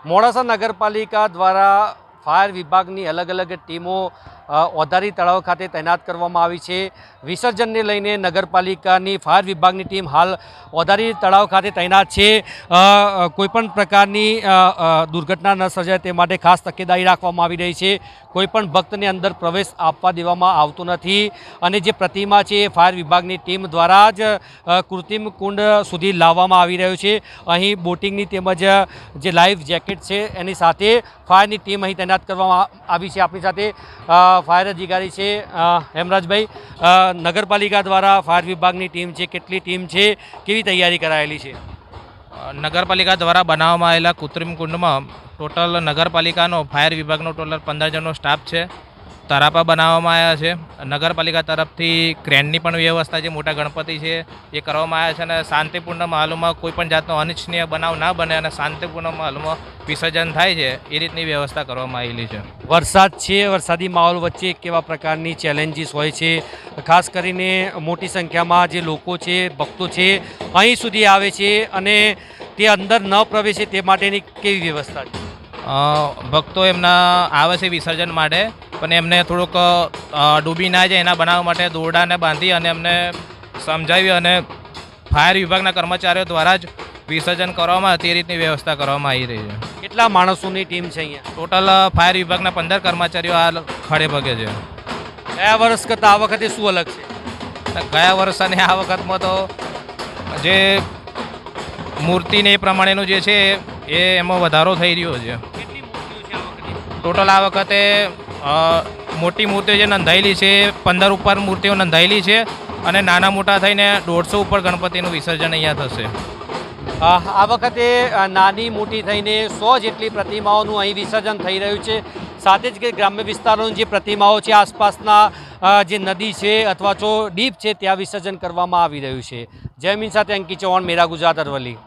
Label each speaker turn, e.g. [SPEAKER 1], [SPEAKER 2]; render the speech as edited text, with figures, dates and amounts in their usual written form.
[SPEAKER 1] મોડાસા નગરપાલિકા દ્વારા ફાયર વિભાગની અલગ અલગ ટીમો ઓધારી તળાવ ખાતે તૈનાત કરવામાં આવી છે। વિસર્જનને લઈને નગરપાલિકાની ફાયર વિભાગની ટીમ હાલ ઓધારી તળાવ ખાતે તૈનાત છે। કોઈપણ પ્રકારની દુર્ઘટના ન સર્જાય તે માટે ખાસ તકેદારી રાખવામાં આવી રહી છે। કોઈપણ ભક્તને અંદર પ્રવેશ આપવા દેવામાં આવતો નથી અને જે પ્રતિમા છે એ ફાયર વિભાગની ટીમ દ્વારા જ કૃત્રિમ કુંડ સુધી લાવવામાં આવી રહ્યો છે। અહીં બોટિંગની તેમજ જે લાઈફ જેકેટ છે એની સાથે ફાયરની ટીમ અહીં તૈનાત કરવામાં આવી છે। આપણી સાથે ફાયર અધિકારી છે હેમરાજભાઈ, નગરપાલિકા દ્વારા ફાયર વિભાગની ટીમ છે, કેટલી ટીમ છે, કેવી તૈયારી કરાયેલી છે?
[SPEAKER 2] નગરપાલિકા દ્વારા બનાવવામાં આવેલા કૃત્રિમ કુંડમાં ટોટલ નગરપાલિકાનો ફાયર વિભાગનો ટોટલ 15 જણનો સ્ટાફ છે। તરાપા બનાવવામાં આવ્યા છે। નગરપાલિકા તરફથી ક્રેનની પણ વ્યવસ્થા છે, મોટા ગણપતિ છે એ કરવામાં આવ્યા છે અને શાંતિપૂર્ણ માહોલમાં કોઈપણ જાતનો અનિચ્છનીય બનાવ ના બને અને શાંતિપૂર્ણ માહોલમાં વિસર્જન થાય છે એ રીતની વ્યવસ્થા કરવામાં આવેલી છે।
[SPEAKER 1] વરસાદ છે, વરસાદી માહોલ વચ્ચે કેવા પ્રકારની ચેલેન્જીસ હોય છે? ખાસ કરીને મોટી સંખ્યામાં જે લોકો છે, ભક્તો છે, અહીં સુધી આવે છે અને તે અંદર ન પ્રવેશે તે માટેની કેવી વ્યવસ્થા છે?
[SPEAKER 2] ભક્તો એમના આવે છે વિસર્જન માટે, પણ એમને થોડુંક ડૂબી ના જાય એના બનાવવા માટે દોરડાને બાંધી અને એમને સમજાવી અને ફાયર વિભાગના કર્મચારીઓ દ્વારા જ વિસર્જન કરવામાં તે રીતની વ્યવસ્થા કરવામાં આવી રહી છે।
[SPEAKER 1] કેટલા માણસોની ટીમ છે અહીંયા?
[SPEAKER 2] ટોટલ ફાયર વિભાગના 15 કર્મચારીઓ હાલ ખડે પગે છે।
[SPEAKER 1] ગયા વર્ષ કરતાં આ વખતે શું અલગ છે?
[SPEAKER 2] ગયા વર્ષ અને આ વખતમાં તો જે મૂર્તિને એ પ્રમાણેનું જે છે એ એમાં વધારો થઈ રહ્યો છે। ટોટલ આ વખતે મોટી મૂર્તિઓ જે નોંધાયેલી છે 15 ઉપર મૂર્તિઓ નોંધાયેલી છે અને નાના મોટા થઈને 150 ઉપર ગણપતિનું વિસર્જન અહીંયા થશે।
[SPEAKER 1] આ વખતે નાની મોટી થઈને 100 જેટલી પ્રતિમાઓનું અહીં વિસર્જન થઈ રહ્યું છે। સાથે જ કે ગ્રામ્ય વિસ્તારોની જે પ્રતિમાઓ છે આસપાસના જે નદી છે અથવા તો ડીપ છે ત્યાં વિસર્જન કરવામાં આવી રહ્યું છે। જયમીન સાથે અંકિત ચૌહાણ, મેરા ગુજરાત, અરવલ્લી।